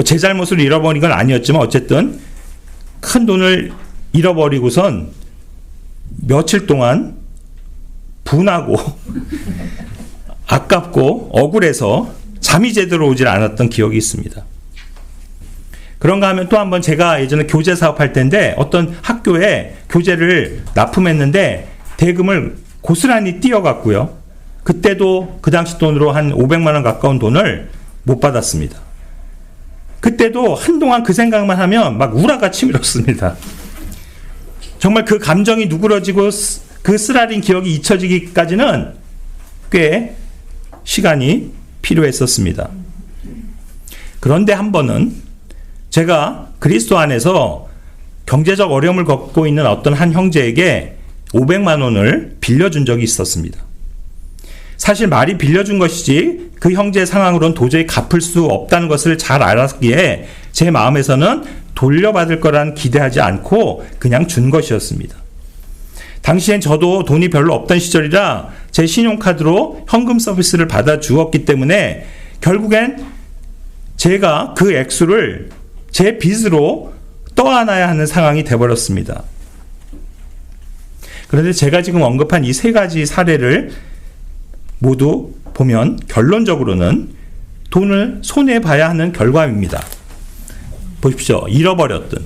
A: 제 잘못으로 잃어버린 건 아니었지만 어쨌든 큰 돈을 잃어버리고선 며칠 동안 분하고 아깝고 억울해서 잠이 제대로 오질 않았던 기억이 있습니다. 그런가 하면 또 한번 제가 예전에 교재 사업할 때인데 어떤 학교에 교재를 납품했는데 대금을 고스란히 띄어갔고요. 그때도 그 당시 돈으로 한 500만 원 가까운 돈을 못 받았습니다. 그때도 한동안 그 생각만 하면 막 우라가 치밀었습니다. 정말 그 감정이 누그러지고 그 쓰라린 기억이 잊혀지기까지는 꽤 시간이 필요했었습니다. 그런데 한 번은 제가 그리스도 안에서 경제적 어려움을 겪고 있는 어떤 한 형제에게 500만 원을 빌려준 적이 있었습니다. 사실 말이 빌려준 것이지 그 형제의 상황으로는 도저히 갚을 수 없다는 것을 잘 알았기에 제 마음에서는 돌려받을 거란 기대하지 않고 그냥 준 것이었습니다. 당시엔 저도 돈이 별로 없던 시절이라 제 신용카드로 현금 서비스를 받아 주었기 때문에 결국엔 제가 그 액수를 제 빚으로 떠안아야 하는 상황이 되어버렸습니다. 그런데 제가 지금 언급한 이 세 가지 사례를 모두 보면 결론적으로는 돈을 손해봐야 하는 결과입니다. 보십시오. 잃어버렸든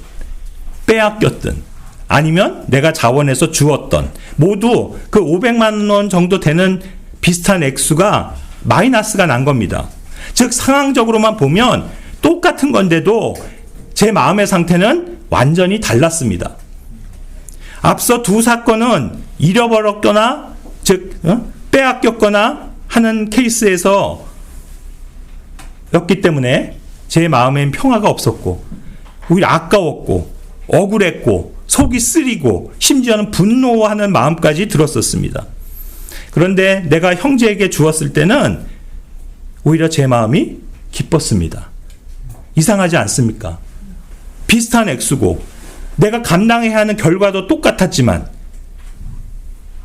A: 빼앗겼든 아니면 내가 자원해서 주었던 모두 그 500만 원 정도 되는 비슷한 액수가 마이너스가 난 겁니다. 즉 상황적으로만 보면 똑같은 건데도 제 마음의 상태는 완전히 달랐습니다. 앞서 두 사건은 잃어버렸거나 즉 빼앗겼거나 하는 케이스에서 였기 때문에 제 마음엔 평화가 없었고 오히려 아까웠고 억울했고 속이 쓰리고 심지어는 분노하는 마음까지 들었었습니다. 그런데 내가 형제에게 주었을 때는 오히려 제 마음이 기뻤습니다. 이상하지 않습니까? 비슷한 액수고 내가 감당해야 하는 결과도 똑같았지만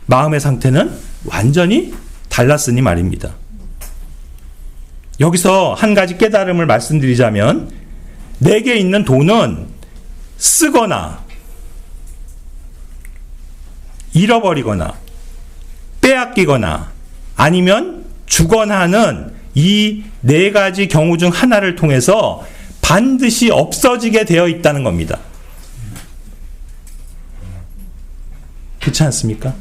A: 마음의 상태는 완전히 달랐으니 말입니다. 여기서 한 가지 깨달음을 말씀드리자면 내게 있는 돈은 쓰거나 잃어버리거나 빼앗기거나 아니면 주거나 하는 이 네 가지 경우 중 하나를 통해서 반드시 없어지게 되어 있다는 겁니다. 그렇지 않습니까?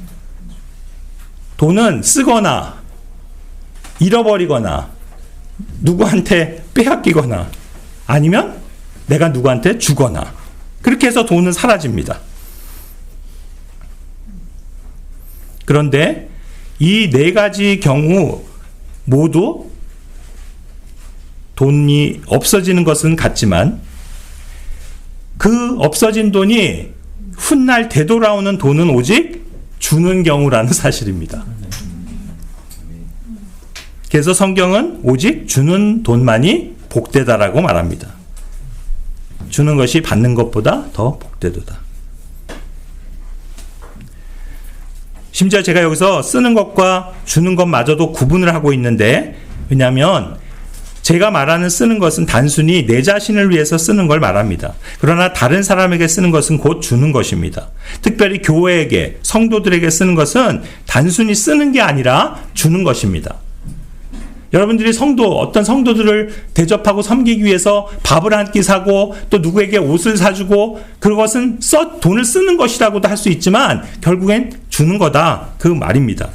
A: 돈은 쓰거나 잃어버리거나 누구한테 빼앗기거나 아니면 내가 누구한테 주거나 그렇게 해서 돈은 사라집니다. 그런데 이 네 가지 경우 모두 돈이 없어지는 것은 같지만 그 없어진 돈이 훗날 되돌아오는 돈은 오직 주는 경우라는 사실입니다. 그래서 성경은 오직 주는 돈만이 복되다라고 말합니다. 주는 것이 받는 것보다 더 복되도다. 심지어 제가 여기서 쓰는 것과 주는 것마저도 구분을 하고 있는데 왜냐하면 제가 말하는 쓰는 것은 단순히 내 자신을 위해서 쓰는 걸 말합니다. 그러나 다른 사람에게 쓰는 것은 곧 주는 것입니다. 특별히 교회에게, 성도들에게 쓰는 것은 단순히 쓰는 게 아니라 주는 것입니다. 여러분들이 어떤 성도들을 대접하고 섬기기 위해서 밥을 한 끼 사고 또 누구에게 옷을 사주고 그것은 돈을 쓰는 것이라고도 할 수 있지만 결국엔 주는 거다. 그 말입니다.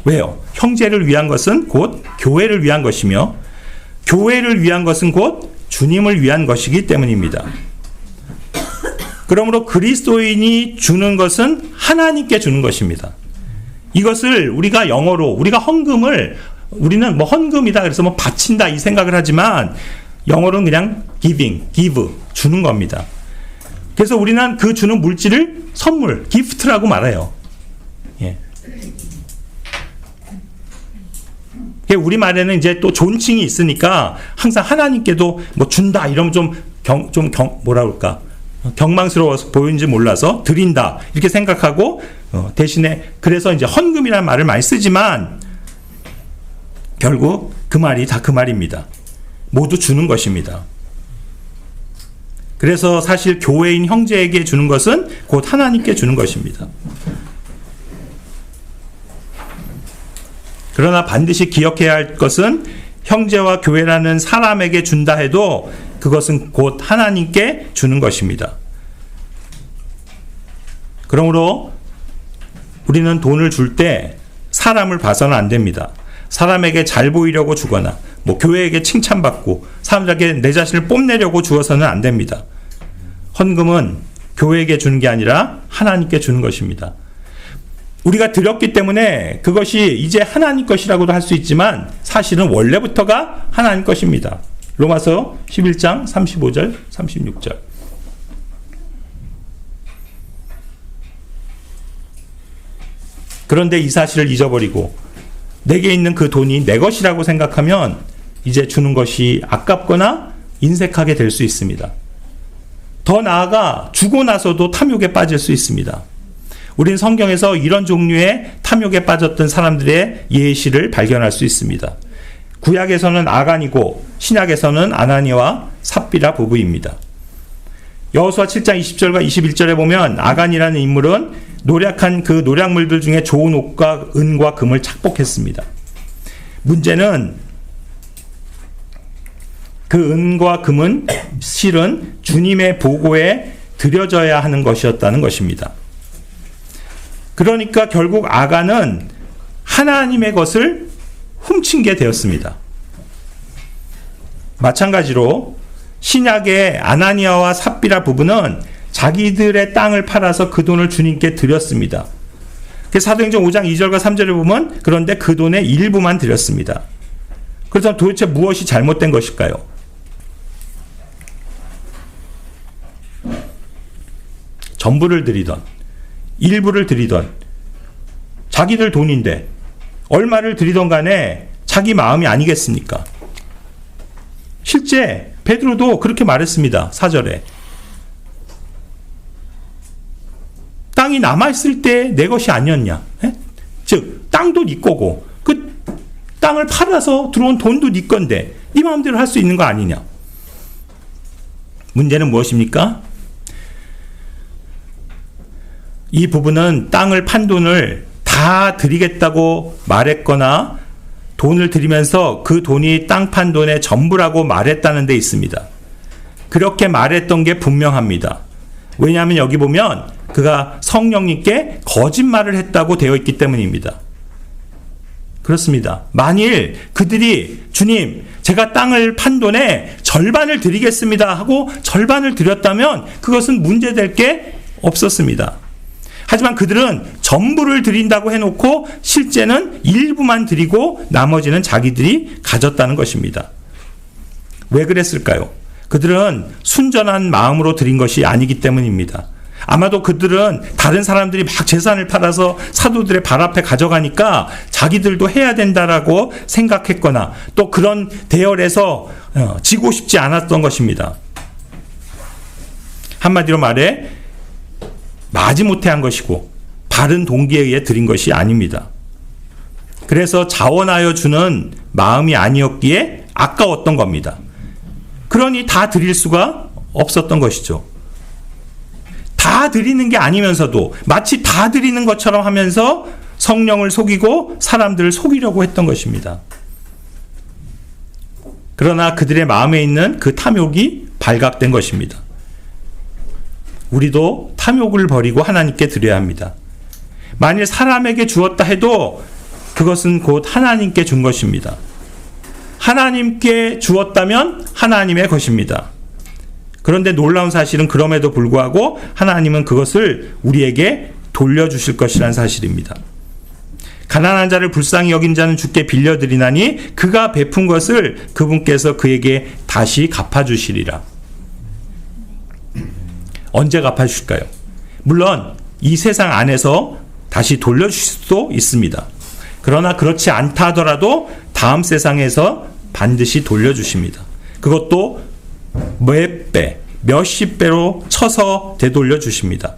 A: 왜요? 형제를 위한 것은 곧 교회를 위한 것이며 교회를 위한 것은 곧 주님을 위한 것이기 때문입니다. 그러므로 그리스도인이 주는 것은 하나님께 주는 것입니다. 이것을 우리가 영어로 우리가 우리는 헌금이다 그래서 바친다 이 생각을 하지만 영어로는 그냥 give 주는 겁니다. 그래서 우리는 그 주는 물질을 선물, gift라고 말해요. 예. 우리 말에는 이제 또 존칭이 있으니까 항상 하나님께도 준다 이러면 뭐라 그럴까 경망스러워서 보이는지 몰라서 드린다 이렇게 생각하고 대신에 그래서 이제 헌금이라는 말을 많이 쓰지만 결국 그 말이 다 그 말입니다. 모두 주는 것입니다. 그래서 사실 교회인 형제에게 주는 것은 곧 하나님께 주는 것입니다. 그러나 반드시 기억해야 할 것은 형제와 교회라는 사람에게 준다 해도 그것은 곧 하나님께 주는 것입니다. 그러므로 우리는 돈을 줄 때 사람을 봐서는 안 됩니다. 사람에게 잘 보이려고 주거나 교회에게 칭찬받고 사람들에게 내 자신을 뽐내려고 주어서는 안 됩니다. 헌금은 교회에게 주는 게 아니라 하나님께 주는 것입니다. 우리가 드렸기 때문에 그것이 이제 하나님 것이라고도 할 수 있지만 사실은 원래부터가 하나님 것입니다. 로마서 11장 35절 36절. 그런데 이 사실을 잊어버리고 내게 있는 그 돈이 내 것이라고 생각하면 이제 주는 것이 아깝거나 인색하게 될 수 있습니다. 더 나아가 주고 나서도 탐욕에 빠질 수 있습니다. 우린 성경에서 이런 종류의 탐욕에 빠졌던 사람들의 예시를 발견할 수 있습니다. 구약에서는 아간이고 신약에서는 아나니아와 삽비라 부부입니다. 여호수아 7장 20절과 21절에 보면 아간이라는 인물은 노력한 그 노략물들 중에 좋은 옷과 은과 금을 착복했습니다. 문제는 그 은과 금은 실은 주님의 보고에 드려져야 하는 것이었다는 것입니다. 그러니까 결국 아간은 하나님의 것을 훔친 게 되었습니다. 마찬가지로 신약의 아나니아와 삽비라 부부는 자기들의 땅을 팔아서 그 돈을 주님께 드렸습니다. 사도행전 5장 2절과 3절에 보면 그런데 그 돈의 일부만 드렸습니다. 그래서 도대체 무엇이 잘못된 것일까요? 전부를 드리던 일부를 드리던 자기들 돈인데 얼마를 들이던 간에 자기 마음이 아니겠습니까? 실제 베드로도 그렇게 말했습니다. 4절에. 땅이 남아있을 때 내 것이 아니었냐? 에? 즉 땅도 네 거고 그 땅을 팔아서 들어온 돈도 네 건데 네 마음대로 할 수 있는 거 아니냐? 문제는 무엇입니까? 이 부부는 땅을 판 돈을 다 드리겠다고 말했거나 돈을 드리면서 그 돈이 땅 판 돈의 전부라고 말했다는 데 있습니다. 그렇게 말했던 게 분명합니다. 왜냐하면 여기 보면 그가 성령님께 거짓말을 했다고 되어 있기 때문입니다. 그렇습니다. 만일 그들이 주님, 제가 땅을 판 돈의 절반을 드리겠습니다 하고 절반을 드렸다면 그것은 문제될 게 없었습니다. 하지만 그들은 전부를 드린다고 해놓고 실제는 일부만 드리고 나머지는 자기들이 가졌다는 것입니다. 왜 그랬을까요? 그들은 순전한 마음으로 드린 것이 아니기 때문입니다. 아마도 그들은 다른 사람들이 막 재산을 팔아서 사도들의 발 앞에 가져가니까 자기들도 해야 된다라고 생각했거나 또 그런 대열에서 지고 싶지 않았던 것입니다. 한마디로 말해 마지못해 한 것이고 바른 동기에 의해 드린 것이 아닙니다. 그래서 자원하여 주는 마음이 아니었기에 아까웠던 겁니다. 그러니 다 드릴 수가 없었던 것이죠. 다 드리는 게 아니면서도 마치 다 드리는 것처럼 하면서 성령을 속이고 사람들을 속이려고 했던 것입니다. 그러나 그들의 마음에 있는 그 탐욕이 발각된 것입니다. 우리도 탐욕을 버리고 하나님께 드려야 합니다. 만일 사람에게 주었다 해도 그것은 곧 하나님께 준 것입니다. 하나님께 주었다면 하나님의 것입니다. 그런데 놀라운 사실은 그럼에도 불구하고 하나님은 그것을 우리에게 돌려주실 것이라는 사실입니다. 가난한 자를 불쌍히 여긴 자는 주께 빌려드리나니 그가 베푼 것을 그분께서 그에게 다시 갚아주시리라. 언제 갚아주실까요? 물론 이 세상 안에서 다시 돌려주실 수도 있습니다. 그러나 그렇지 않다 하더라도 다음 세상에서 반드시 돌려주십니다. 그것도 몇 배, 몇십 배로 쳐서 되돌려 주십니다.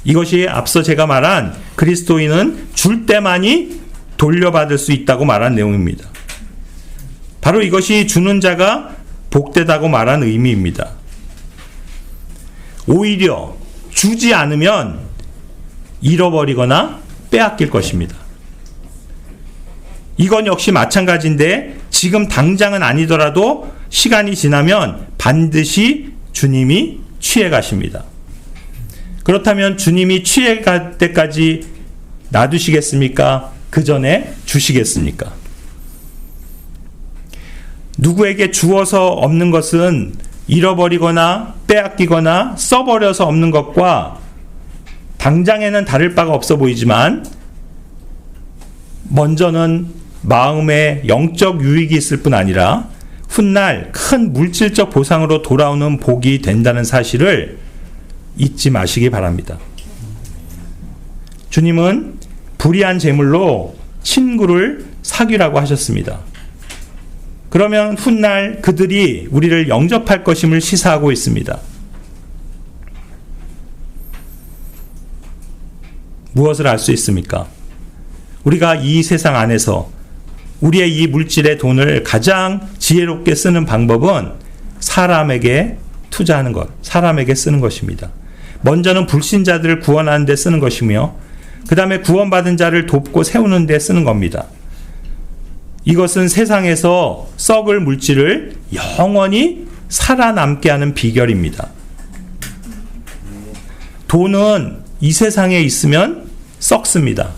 A: 이것이 앞서 제가 말한 그리스도인은 줄 때만이 돌려받을 수 있다고 말한 내용입니다. 바로 이것이 주는 자가 복되다고 말한 의미입니다. 오히려 주지 않으면 잃어버리거나 빼앗길 것입니다. 이건 역시 마찬가지인데 지금 당장은 아니더라도 시간이 지나면 반드시 주님이 취해 가십니다. 그렇다면 주님이 취해 갈 때까지 놔두시겠습니까? 그 전에 주시겠습니까? 누구에게 주어서 없는 것은 잃어버리거나 빼앗기거나 써버려서 없는 것과 당장에는 다를 바가 없어 보이지만 먼저는 마음에 영적 유익이 있을 뿐 아니라 훗날 큰 물질적 보상으로 돌아오는 복이 된다는 사실을 잊지 마시기 바랍니다. 주님은 불의한 재물로 친구를 사귀라고 하셨습니다. 그러면 훗날 그들이 우리를 영접할 것임을 시사하고 있습니다. 무엇을 알 수 있습니까? 우리가 이 세상 안에서 우리의 이 물질의 돈을 가장 지혜롭게 쓰는 방법은 사람에게 투자하는 것, 사람에게 쓰는 것입니다. 먼저는 불신자들을 구원하는 데 쓰는 것이며 그 다음에 구원받은 자를 돕고 세우는 데 쓰는 겁니다. 이것은 세상에서 썩을 물질을 영원히 살아남게 하는 비결입니다. 돈은 이 세상에 있으면 썩습니다.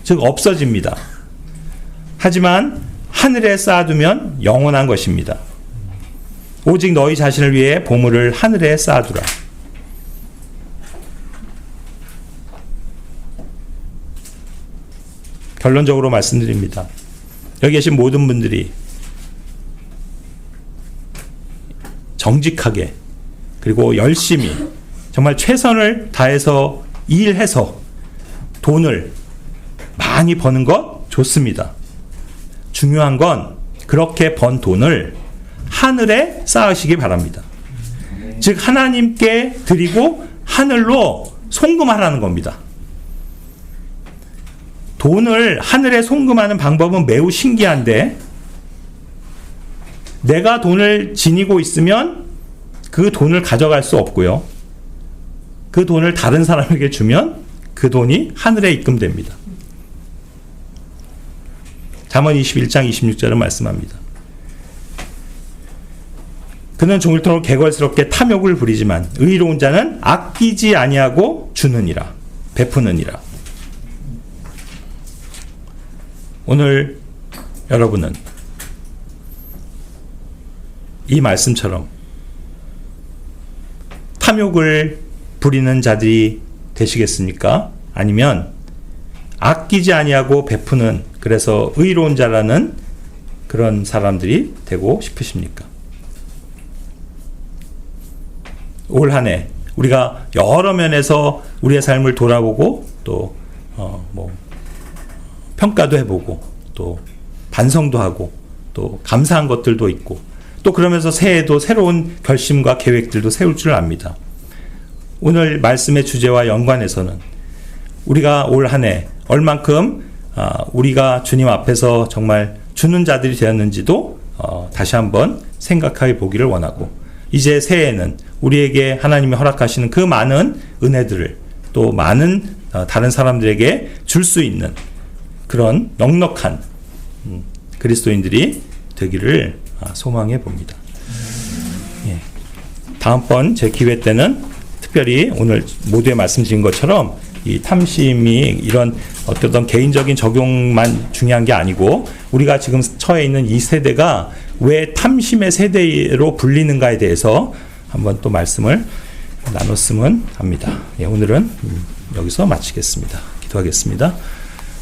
A: 즉 없어집니다. 하지만 하늘에 쌓아두면 영원한 것입니다. 오직 너희 자신을 위해 보물을 하늘에 쌓아두라. 결론적으로 말씀드립니다. 여기 계신 모든 분들이 정직하게 그리고 열심히 정말 최선을 다해서 일해서 돈을 많이 버는 것 좋습니다. 중요한 건 그렇게 번 돈을 하늘에 쌓으시기 바랍니다. 즉 하나님께 드리고 하늘로 송금하라는 겁니다. 돈을 하늘에 송금하는 방법은 매우 신기한데, 내가 돈을 지니고 있으면 그 돈을 가져갈 수 없고요. 그 돈을 다른 사람에게 주면 그 돈이 하늘에 입금됩니다. 잠언 21장 26절은 말씀합니다. 그는 종일토록 개걸스럽게 탐욕을 부리지만 의로운 자는 아끼지 아니하고 주느니라, 베푸느니라. 오늘 여러분은 이 말씀처럼 탐욕을 부리는 자들이 되시겠습니까? 아니면 아끼지 아니하고 베푸는, 그래서 의로운 자라는 그런 사람들이 되고 싶으십니까? 올 한 해 우리가 여러 면에서 우리의 삶을 돌아보고 또 평가도 해보고 또 반성도 하고 또 감사한 것들도 있고, 또 그러면서 새해에도 새로운 결심과 계획들도 세울 줄 압니다. 오늘 말씀의 주제와 연관해서는 우리가 올 한 해 얼만큼 우리가 주님 앞에서 정말 주는 자들이 되었는지도 다시 한번 생각해 보기를 원하고, 이제 새해에는 우리에게 하나님이 허락하시는 그 많은 은혜들을 또 많은 다른 사람들에게 줄 수 있는 그런 넉넉한 그리스도인들이 되기를 소망해 봅니다. 예. 다음번 제 기회 때는 특별히 오늘 모두에 말씀드린 것처럼 이 탐심이 이런 어떤 개인적인 적용만 중요한 게 아니고, 우리가 지금 처해 있는 이 세대가 왜 탐심의 세대로 불리는가에 대해서 한번 또 말씀을 나눴으면 합니다. 예, 오늘은 여기서 마치겠습니다. 기도하겠습니다.